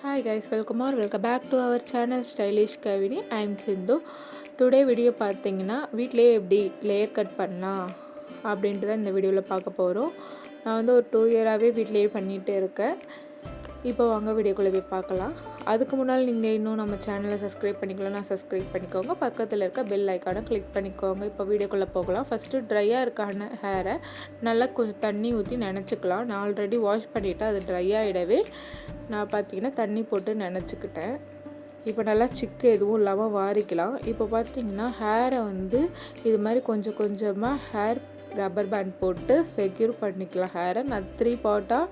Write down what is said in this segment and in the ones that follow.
Hi guys, welcome back to our channel Stylish Kavini. I am Sindhu. Today video பார்த்தீங்கன்னா வீட்டிலேயே எப்படி layer cut பண்ணலாம் அப்படின்ட்டு தான் இந்த வீடியோவில் பார்க்க போகிறோம். நான் வந்து ஒரு 2 இயராகவே வீட்டிலேயே பண்ணிகிட்டே இருக்கேன். இப்போ வாங்க வீடியோக்குள்ளே போய் பார்க்கலாம். அதுக்கு முன்னால் நீங்கள் இன்னும் நம்ம சேனலை சப்ஸ்கிரைப் பண்ணிக்கலாம்னா சப்ஸ்கிரைப் பண்ணிக்கோங்க. பக்கத்தில் இருக்க பெல் ஐக்கானை கிளிக் பண்ணிக்கோங்க. இப்போ வீடியோக்குள்ளே போகலாம். ஃபஸ்ட்டு ட்ரையாக இருக்கான ஹேரை நல்லா கொஞ்சம் தண்ணி ஊற்றி நினச்சிக்கலாம். நான் ஆல்ரெடி வாஷ் பண்ணிவிட்டு அது ட்ரை ஆகிடவே நான் பார்த்தீங்கன்னா தண்ணி போட்டு நினச்சிக்கிட்டேன். இப்போ நல்லா சிக்கு எதுவும் இல்லாமல் வாரிக்கலாம். இப்போ பார்த்தீங்கன்னா ஹேரை வந்து இது மாதிரி கொஞ்சம் கொஞ்சமாக ஹேர் ரப்பர் பேண்ட் போட்டு செக்யூர் பண்ணிக்கலாம். ஹேரை நான் 3 பார்ட்டாக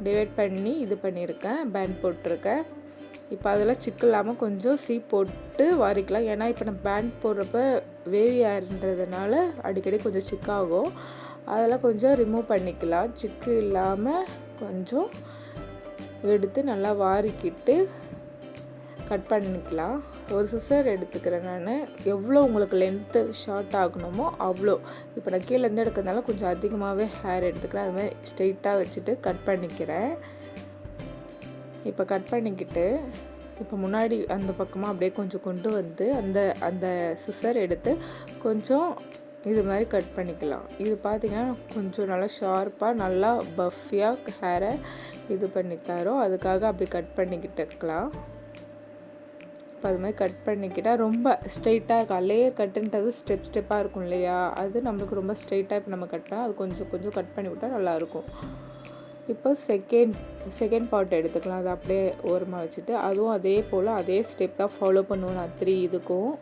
டிவைட் பண்ணி இது பண்ணியிருக்கேன், பேண்ட் போட்டிருக்கேன். இப்போ அதெல்லாம் சிக்கு இல்லாமல் கொஞ்சம் சீப் போட்டு வாரிக்கலாம். ஏன்னா இப்போ நம்ம பேண்ட் போடுறப்ப வேவி ஹேர்ன்றதுனால அடிக்கடி கொஞ்சம் சிக்காகும். அதெல்லாம் கொஞ்சம் ரிமூவ் பண்ணிக்கலாம். சிக்கு இல்லாமல் கொஞ்சம் எடுத்து நல்லா வாரிக்கிட்டு கட் பண்ணிக்கலாம். ஒரு சிசர் எடுத்துக்கிறேன் நான். எவ்வளோ உங்களுக்கு லென்த்து ஷார்ட் ஆகணுமோ அவ்வளோ. இப்போ நான் கீழேருந்து எடுக்கிறதுனால கொஞ்சம் அதிகமாகவே ஹேர் எடுத்துக்கிறேன். அது மாதிரி ஸ்ட்ரெயிட்டாக வச்சுட்டு கட் பண்ணிக்கிறேன். இப்போ கட் பண்ணிக்கிட்டு இப்போ முன்னாடி அந்த பக்கமாக அப்படியே கொஞ்சம் கொண்டு வந்து அந்த சிசர் எடுத்து கொஞ்சம் இது மாதிரி கட் பண்ணிக்கலாம். இது பார்த்திங்கன்னா கொஞ்சம் நல்லா ஷார்ப்பாக நல்லா பஃபியாக ஹேரை இது பண்ணி தரோம். அதுக்காக அப்படி கட் பண்ணிக்கிட்டு இருக்கலாம். இப்போ அது மாதிரி கட் பண்ணிக்கிட்டால் ரொம்ப ஸ்ட்ரெயிட்டாக இருக்கா. லேயர் கட்டுன்றது ஸ்டெப்பாக இருக்கும் இல்லையா, அது நம்மளுக்கு ரொம்ப ஸ்ட்ரெயிட்டாக இப்போ நம்ம கட் பண்ணால் அது கொஞ்சம் கொஞ்சம் கட் பண்ணி விட்டால் நல்லாயிருக்கும். இப்போ செகண்ட் பார்ட் எடுத்துக்கலாம். அதை அப்படியே ஓரமாக வச்சுட்டு அதுவும் அதே போல் அதே ஸ்டெப் தான் ஃபாலோ பண்ணுவோம் நான் 3 இதுக்கும்.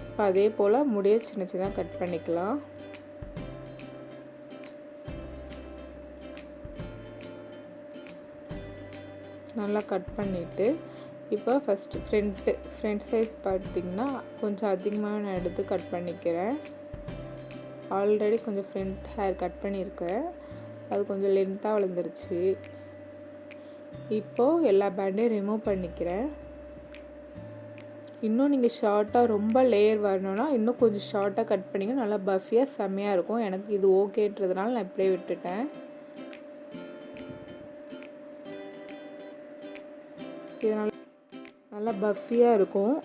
இப்போ அதே போல் முடிய சின்ன சின்னதாக கட் பண்ணிக்கலாம். நல்லா கட் பண்ணிவிட்டு இப்போ ஃபஸ்ட்டு ஃப்ரண்ட் சைஸ் பார்த்திங்கன்னா கொஞ்சம் அதிகமாக நான் எடுத்து கட் பண்ணிக்கிறேன். ஆல்ரெடி கொஞ்சம் ஃப்ரண்ட் ஹேர் கட் பண்ணியிருக்கேன், அது கொஞ்சம் லென்த்தாக வளர்ந்துருச்சு. இப்போது எல்லா பேண்டையும் ரிமூவ் பண்ணிக்கிறேன். இன்னும் நீங்கள் ஷார்ட்டாக ரொம்ப லேயர் வரணுன்னா இன்னும் கொஞ்சம் ஷார்ட்டாக கட் பண்ணிங்கன்னா நல்லா பஃபியாக செம்மையாக இருக்கும். எனக்கு இது ஓகேன்றதுனால நான் இப்படியே விட்டுட்டேன். இதனால் நல்லா பஃபியாக இருக்கும்.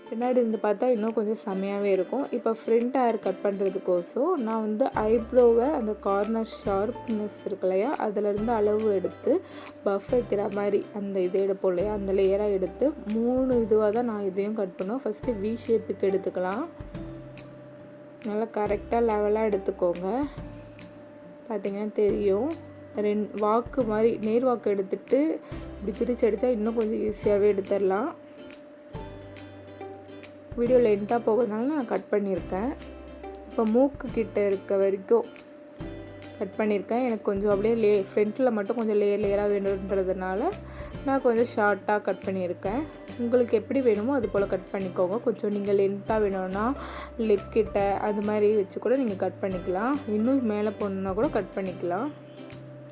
பின்னாடி இருந்து பார்த்தா இன்னும் கொஞ்சம் செம்மையாகவே இருக்கும். இப்போ ஃப்ரண்ட் ஹேர் கட் பண்ணுறதுக்கோசம் நான் வந்து ஐப்ரோவை அந்த கார்னர் ஷார்ப்னஸ் இருக்கு இல்லையா, அதிலேருந்து அளவு எடுத்து பஃப் வைக்கிற மாதிரி அந்த இது எடுப்போம் இல்லையா, அந்த லேயராக எடுத்து 3 இதுவாக தான் நான் இதையும் கட் பண்ணுவேன். ஃபஸ்ட்டு வி ஷேப்புக்கு எடுத்துக்கலாம். நல்லா கரெக்டாக லெவலாக எடுத்துக்கோங்க. பார்த்திங்கன்னா தெரியும். வாக்கு மாதிரி நேர் வாக்கு எடுத்துகிட்டு இப்படி பிரித்து அடித்தா இன்னும் கொஞ்சம் ஈஸியாகவே எடுத்துடலாம். வீடியோ லென்த்தாக போகிறதுனால நான் கட் பண்ணியிருக்கேன். இப்போ மூக்கு கிட்ட இருக்க வரைக்கும் கட் பண்ணியிருக்கேன். எனக்கு கொஞ்சம் அப்படியே ஃப்ரண்ட்டில் மட்டும் கொஞ்சம் லேயராக வேணுன்றதுனால நான் கொஞ்சம் ஷார்ட்டாக கட் பண்ணியிருக்கேன். உங்களுக்கு எப்படி வேணுமோ அது போல் கட் பண்ணிக்கோங்க. கொஞ்சம் நீங்கள் லென்த்தாக வேணும்னா லிப் கிட்ட அது மாதிரி வச்சு கூட நீங்கள் கட் பண்ணிக்கலாம். இன்னும் மேலே போடணுன்னா கூட கட் பண்ணிக்கலாம்.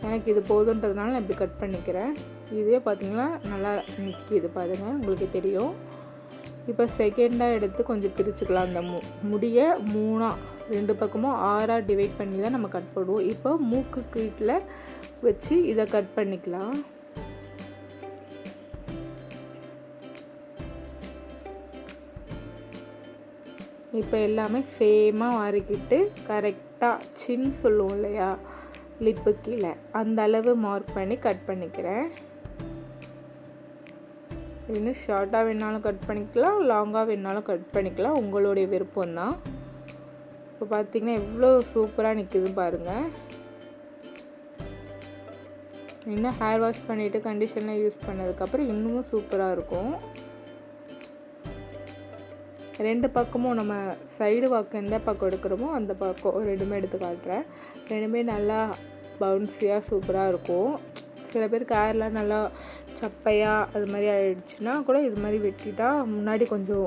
எனக்கு இது போதுன்றதுனால நான் இப்படி கட் பண்ணிக்கிறேன். இதே பார்த்திங்கன்னா நல்லா நிற்கிது பாருங்கள், உங்களுக்கு தெரியும். இப்போ செகண்டாக எடுத்து கொஞ்சம் பிரிச்சுக்கலாம். அந்த முடியை 3 2 பக்கமும் 6 டிவைட் பண்ணி தான் நம்ம கட் பண்ணுவோம். இப்போ மூக்கு கீட்டில் வச்சு இதை கட் பண்ணிக்கலாம். இப்போ எல்லாமே சேமாக வாரிக்கிட்டு கரெக்டாக சின் சொல்லுவோம் இல்லையா, லிப்பு கீழே அந்த அளவு மார்க் பண்ணி கட் பண்ணிக்கிறேன். இன்னும் ஷார்ட்டாக வேணாலும் கட் பண்ணிக்கலாம், லாங்காக வேணாலும் கட் பண்ணிக்கலாம், உங்களுடைய விருப்பம்தான். இப்போ பார்த்திங்கன்னா எவ்வளோ சூப்பராக நிற்குது பாருங்கள். இன்னும் ஹேர் வாஷ் பண்ணிவிட்டு கண்டிஷனர் யூஸ் பண்ணதுக்கப்புறம் இன்னமும் சூப்பராக இருக்கும். 2 பக்கமும் நம்ம சைடு வாக்கு எந்த பக்கம் எடுக்கிறோமோ அந்த பக்கம் 2மே எடுத்து காட்டுறேன். 2மே நல்லா பவுன்ஸியாக சூப்பராக இருக்கும். சில பேருக்கு ஹேர்லாம் நல்லா சப்பையாக அது மாதிரி ஆகிடுச்சுன்னா கூட இது மாதிரி வெட்டிட்டா முன்னாடி கொஞ்சம்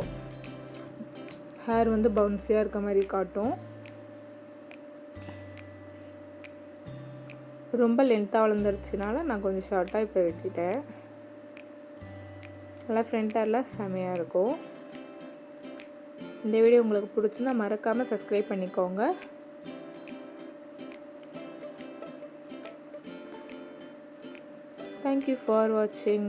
ஹேர் வந்து பவுன்ஸியாக இருக்க மாதிரி காட்டும். ரொம்ப லென்த்தாக வளர்ந்துருச்சுனால நான் கொஞ்சம் ஷார்ட்டாக இப்போ வெட்டிட்டேன். நல்லா ஃப்ரண்ட் ஹேர்லாம் செமையாக இருக்கும். இந்த வீடியோ உங்களுக்கு பிடிச்சிருந்தா மறக்காமல் சப்ஸ்கிரைப் பண்ணிக்கோங்க. தேங்க்யூ ஃபார் வாட்சிங்.